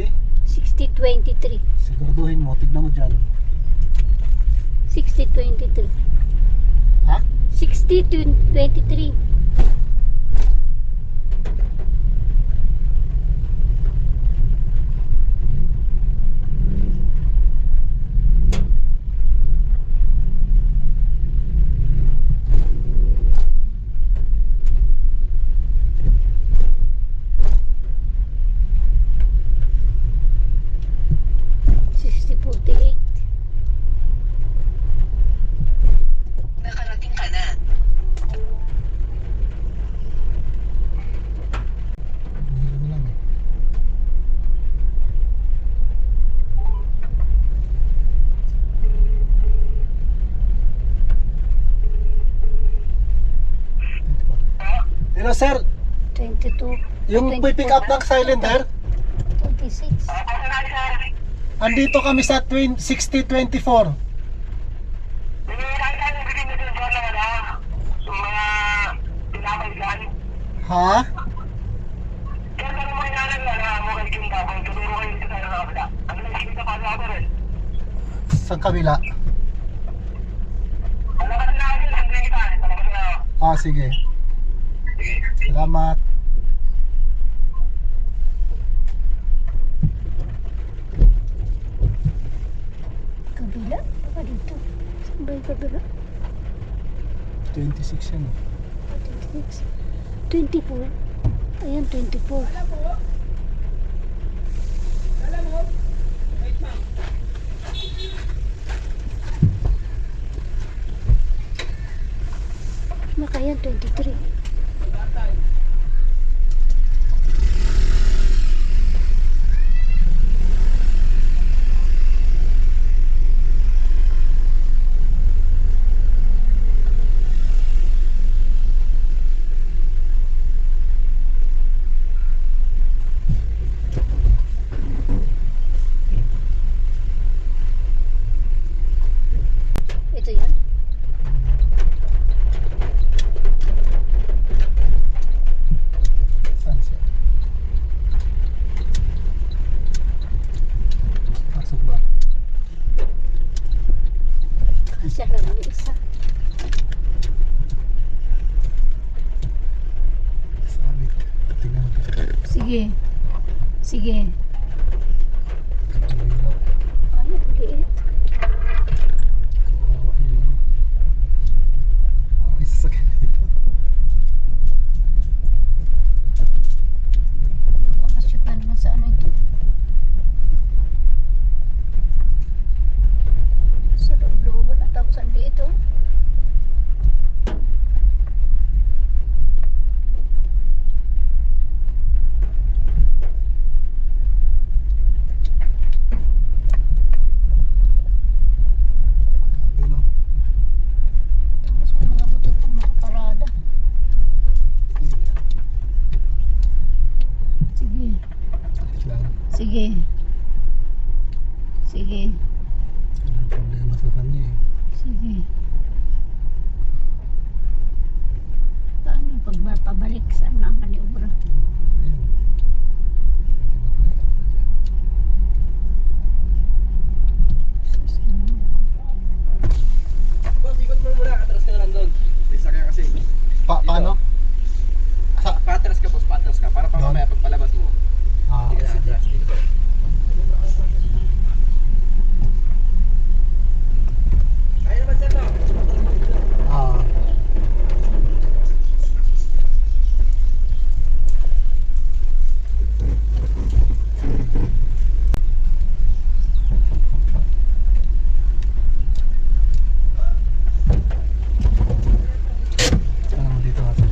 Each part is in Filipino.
60? 6023. Siguraduhin mo, tignan mo dyan. 6023. Ha? 6023. Nakarating ka na. Mahirap lang eh. Hello sir, 22. yung pick up ng cylinder, 26. andito kami sa 6024. Ha? Sa kabila. Ah, sige. Salamat. Kabila? Baka dito. Saan ba yung kabila? 26 yan. 26. 24. Ayan, 24. Makayan, 23. Ito yan. Saan siya? Pasok ba? Siya lang ang isa. Sabit. Tingnan mo. Sige. Sige. Ilaw. Ay, ang liit. Kawawa yun. May sasakyan dito. Masyukan naman sa ano ito. Sa loob-looban at tapos ang liit oh. Grabe no. Tapos may mga butot pang makaparada. Sige. Wait lang. Sige. Sige. Walang problema sa kanya eh. Sige. Paano pag pabalik saan na ang maniobra? Ayun. Sus, ano? Boss, ikot mo muna. Atras ka na lang doon. Bisa ka kasi. Paano? Sa... Patras ka, boss. Patras ka. Para pa mamaya pagpalabas mo. Ah, Sige na, atras. Dito. Kaya naman, sir, no? ah. Ano mo dito natin?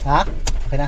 Ha? Okay na?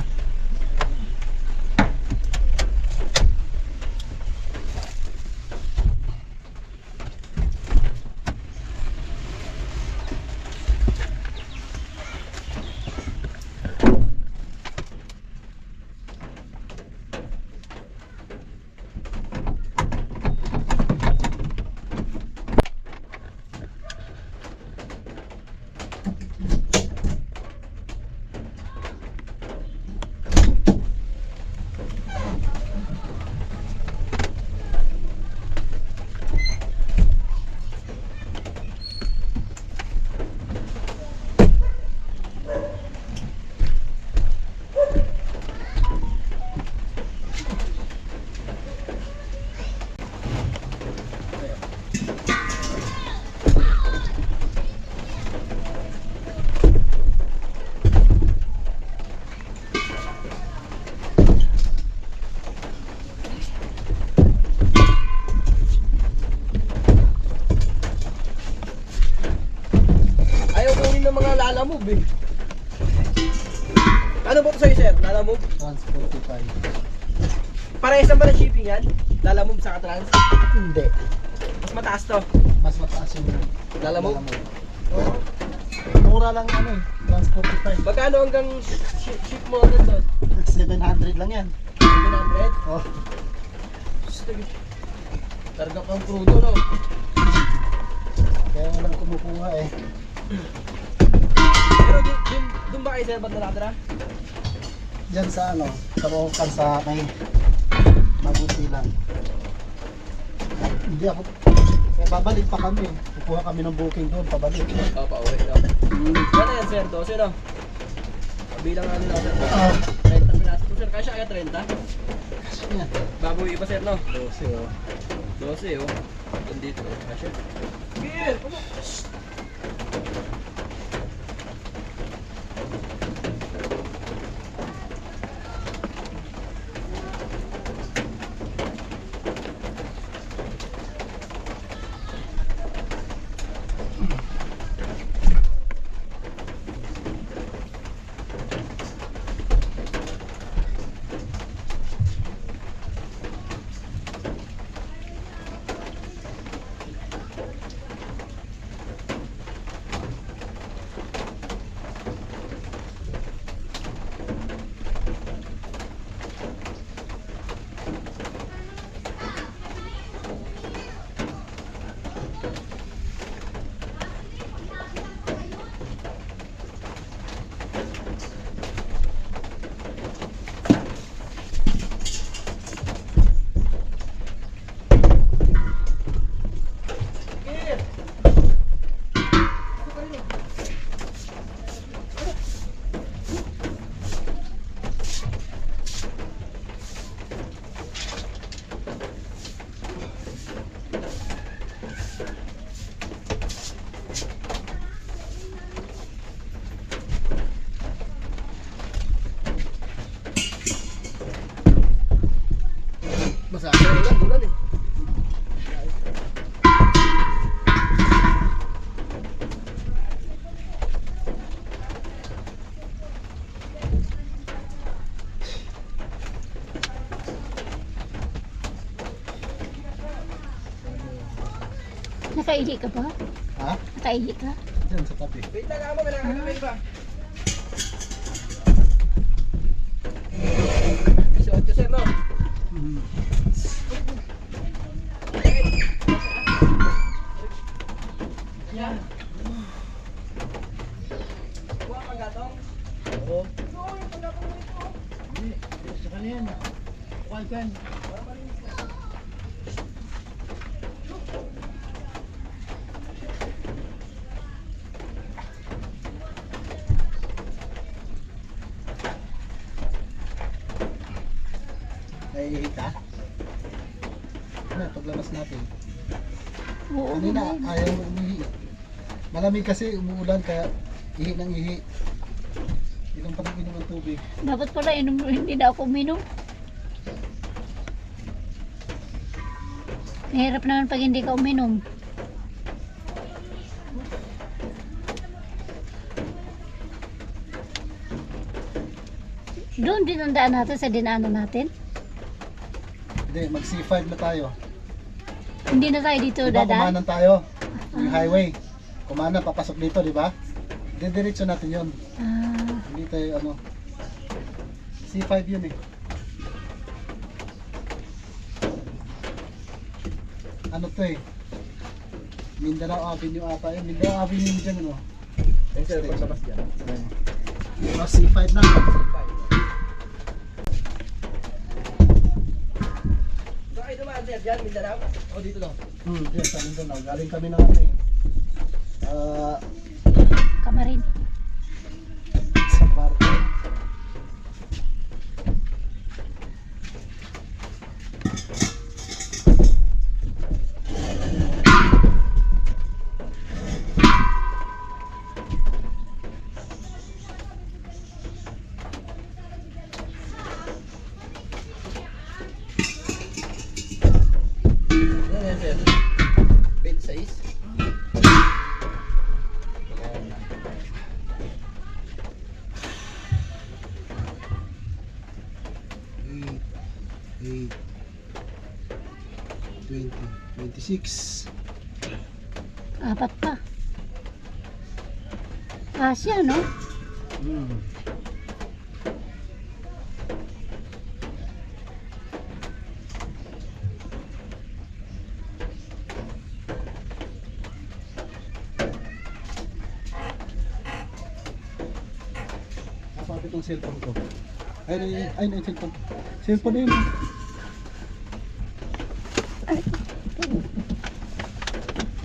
Lalamove eh. Ano ba ito sa'yo sir? Lalamove? Trans 45. Parehas lang ba ng shipping yan? Lalamove sa Trans? Hindi. Mas mataas to. Mas mataas yung Lalamove? Oo. Mura lang ano eh. Trans 45. Magkano hanggang ship mo agad doon? 700 lang yan. 700? Oh. Targa pang crudo no? Kaya walang kumukuha eh. Pero dun ba kayo sir? Ba't nakatira? Diyan sa ano, sa Rokan sa may mabuti lang. Hindi ako, kaya babalik pa kami. Kukuha kami ng booking doon, pabalik. Oo, pauwi no? Ano yan sir? 12 no? Bilang namin ako sir. Ah, 30 piraso to sir. Kaya siya kaya 30? kasi yan. Baboy iba sir no? 12 oh. 12 oh. Dito oh. Kasya. Gil! Masaya lang bulan eh. Nakaihi ka ba? Ha? Nakaihi ka? Diyan sa tabi. Wait lang ako, kailangan ka ba? So, sir no? Hmm. Yan. Kuha pang gatong. Oo. So, yung pang gatong mo ito. Hindi. Sa kanyan. Kuhan kan. Naiihi ka? Ano, paglabas natin. Oo. Kanina, ganun. ayaw mo umihi. Malamig kasi, umuulan, kaya ihi ng ihi. Ilang pa nag-inom ng tubig. Dapat pala hindi na ako uminom. Mahirap naman pag hindi ka uminom. Doon din ang daan natin sa dinaanan natin. Hindi, mag C5 na tayo. Hindi na tayo dito Diba, dadaan. kumanan tayo. Yung highway. Kumanan, papasok dito, di ba? Didiretso natin yun. Ah, Hindi tayo, ano. C5 yun eh. Ano to eh? Mindanao Avenue ata yun. Mindanao Avenue dyan, ano? Yung sir, paglabas dyan. Oh, C5 na. So, kayo dumaan sir, dyan, Mindanao? O dito lang? Yes, sa Mindanao. Galing kami na ano eh. Kamarin. Sa park. Ano yan sir? 26? 26. Apat pa. Asya, no? Hmm. Kapag itong cellphone ko. Ay, na yung cellphone. Cellphone na yun. Ay,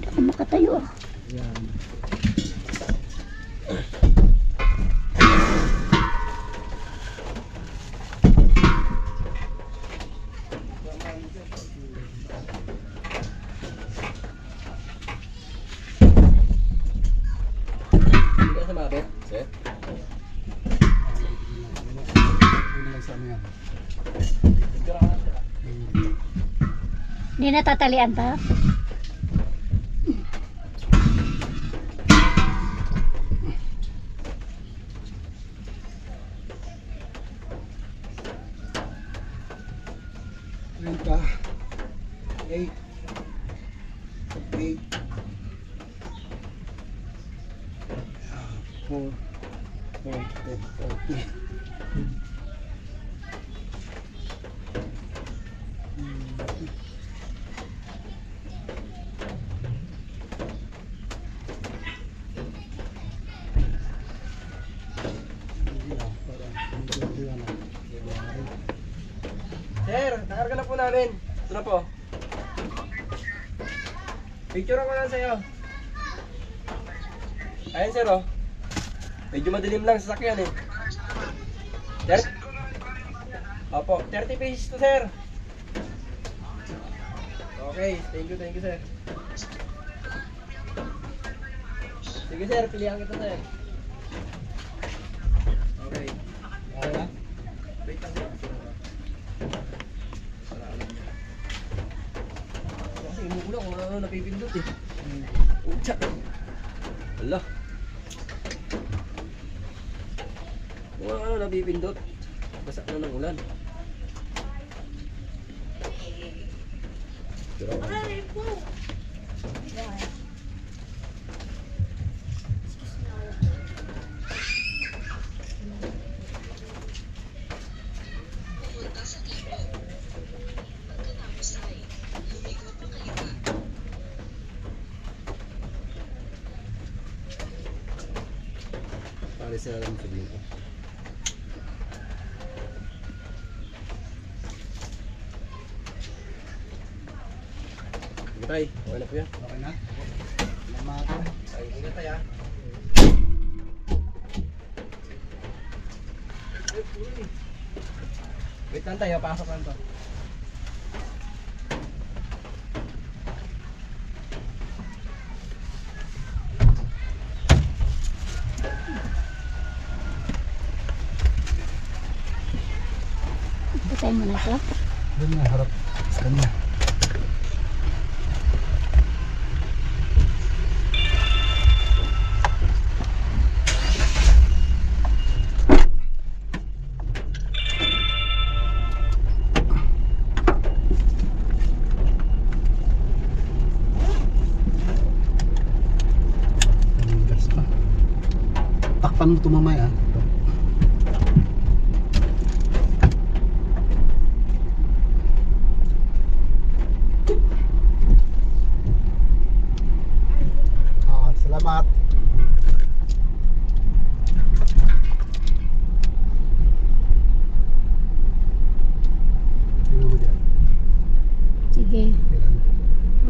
ako makatayo. Yan. Hindi ka sumabit, sir? Yun lang sa ano yan. Picture ako lang sila. Hindi natatalian pa. Renta 8 4 40. Sir, nakarga na po namin. Ito na po. Picture ko lang sa'yo. Ayan sir oh. Medyo madilim lang sa sakyan eh. Sir? Opo, 30 pesos to sir. Okay, thank you sir. Sige sir, pilihan kita sir. Okay. Okay na? Wait lang sir. Para alam niya. Kasi umuulan kung ano napipindot eh. Ucha. Ala. Kung ano napipindot. Basa na ng ulan. Pumunta sa timog. Pagkatapos ay lumigo pa kaliwa. Pares na lang sabihin ko. Sige tay, okay na po yan. Okay na? Salamat. Ay, ingat tayo ah. Wait lang tayo, pasok lang to. Patay mo na ito. Doon nga, harap. Sa kanya. Ang gas pa. Takpan mo ito mamaya. Salamat. Sige,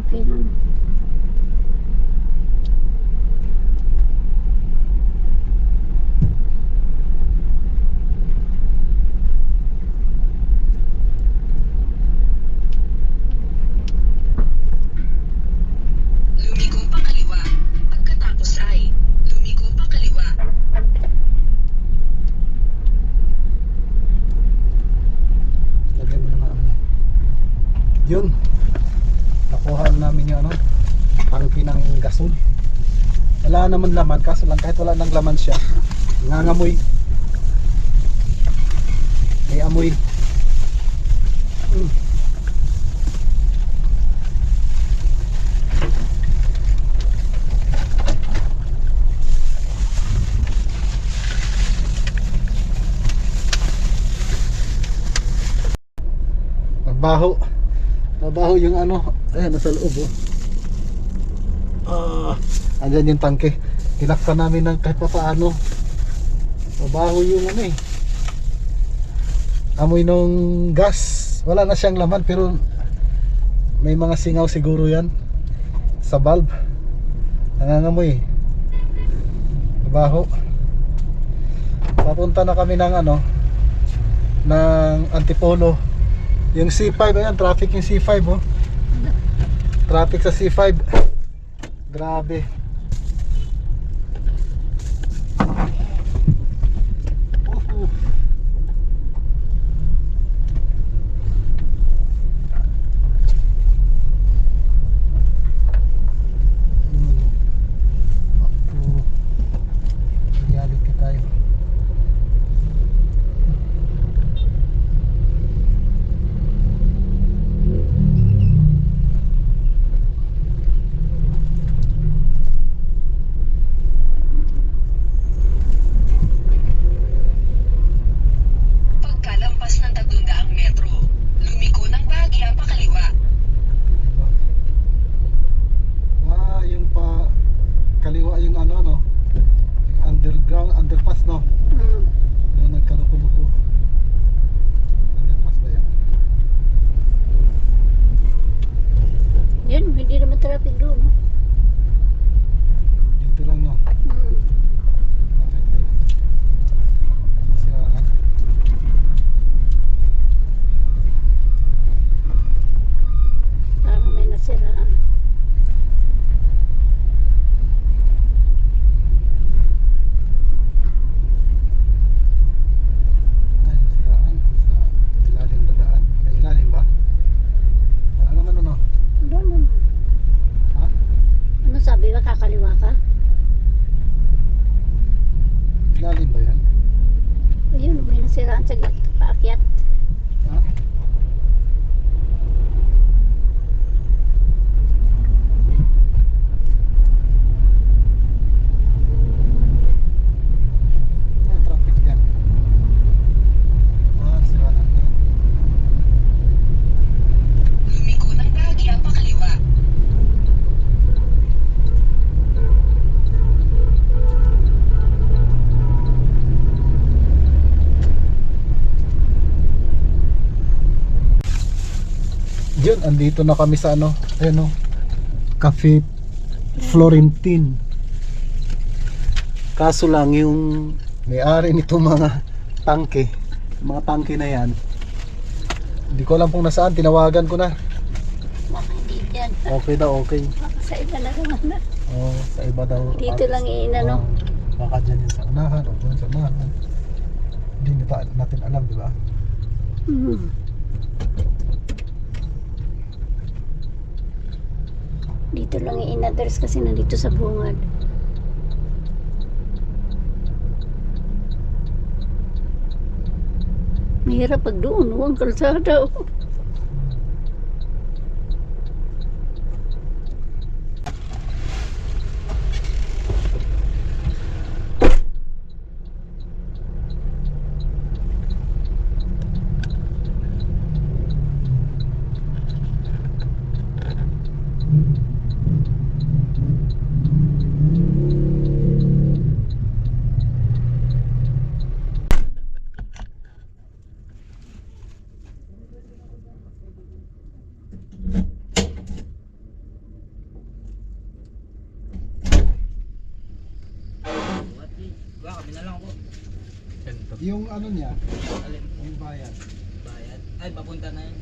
okay lang. Lumigo pa kaliwa. Pagkatapos ay lumigo pa kaliwa. Lagyan mo naman ano. Yun. Nakuha namin yung ano, tangki ng gasol. Wala naman laman, kaso lang kahit wala nang laman siya, nangangamoy. May amoy. mabaho. Mabaho yung ano. Ayan, nasa loob andyan yung tangke. Tinakpan namin ng kahit pa paano. Mabaho yung ano eh. Amoy nung gas. Wala na siyang laman pero may mga singaw siguro yan sa valve. Nangangamoy eh. Mabaho. Papunta na kami ng ano, ng Antipolo. Yung C5, ayan, traffic yung C5 oh. Traffic sa C5. Grabe. Reality tayo. Pagkalampas ng 300 metro, lumiko ng bahagya pakaliwa. Yung pa kaliwa yung ano no. Yung underground, underpass no. Yung nagkaluko-luko. Underpass ba yan? Yan, hindi naman traffic doon. No? Dito lang no. Bakit kaya? Masiraan. Parang may nasiraan. Ay, nasiraan. Sa ilalim na daan. Ay, ilalim ba? Wala naman ano. Doon naman. Ha? Ano sabi ba, kakaliwa ka? Ilalim ba yan? Ayun, may nasiraan sa paakyat. Ha? May traffic yan. Siraan na. Lumiko ng bahagya pakaliwa. Yun, andito na kami sa ano, ayun o, Cafe Florentine. Kaso lang yung may-ari nito mga tangke na yan, hindi ko alam kung nasaan. Tinawagan ko na. Baka hindi dyan. Okay daw, okay. Baka sa iba na naman na. Oh, sa iba daw. Dito lang iinano. Baka dyan yun sa unahan o doon sa unahan. Hindi natin alam, di ba? Dito lang i-address kasi nandito sa bungad. Mahirap pag doon, ang kalsada. Yung ano niya, yung bayan. Bayad. Ay, papunta na yun.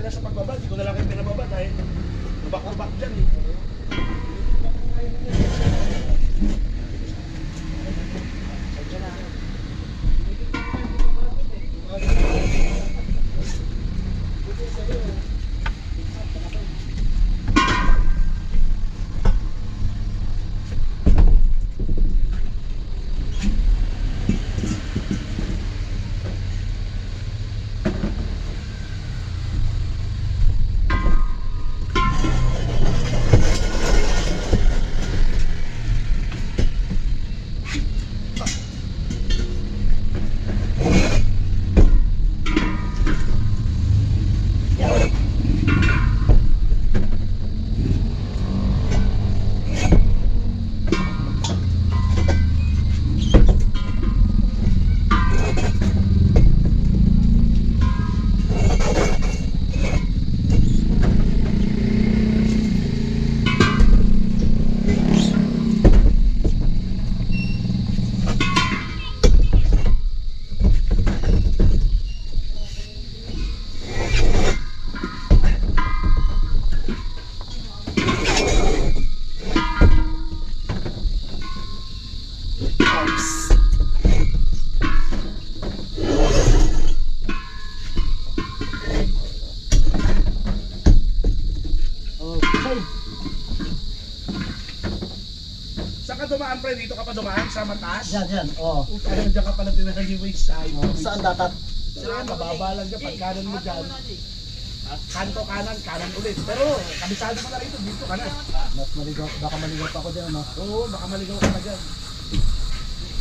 Sa pagbaba, hindi ko na lang kayo pinababa dahil lubak-lubak dyan eh. Saan ka dumaan, pre? Dito ka pa dumaan? Sa mataas? Yan, oo. Parang dyan ka pala tinanong yung waist side. Saan dapat? Saan, mababa lang dyan. Pag kanan mo dyan. At kanto kanan ulit. Pero kabisado mo na rito, dito ka na. Mas maligaw, baka maligaw pa ako dyan, ano? Oo, baka maligaw ka na dyan.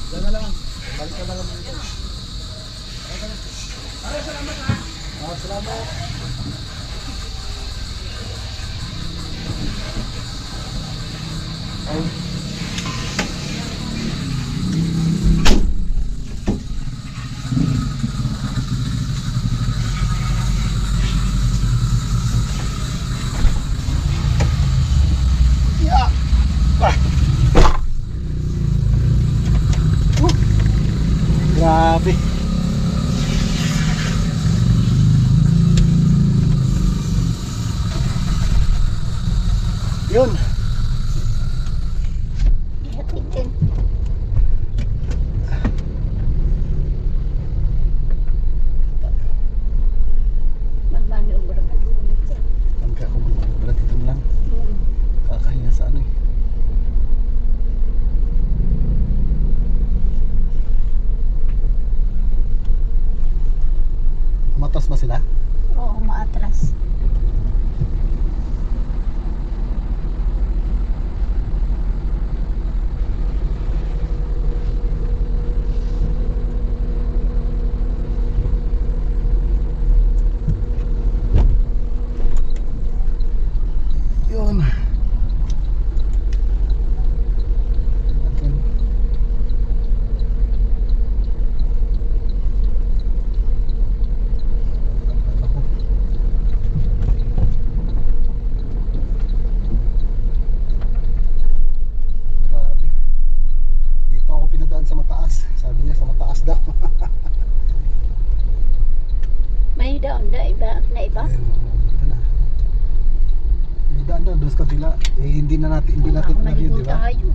Dyan na lang. Balik ka na lang dito. Ay, salamat ha. Salamat. Grabe. Yun. Ihatid din. Magbani ang barang kalunit yan. Pagka ako magbalik ito lang. Kakahinga sa ano eh. Matas ba sila? Oo, maatras. Yun. Okay. Ako. Grabe. Dito ako pinadaan sa mataas. Sabi niya sa mataas daw. May daon na iba. Ito na. May daan na doon sa kabila. Eh hindi natin Maligo na-review, di ba? tayo.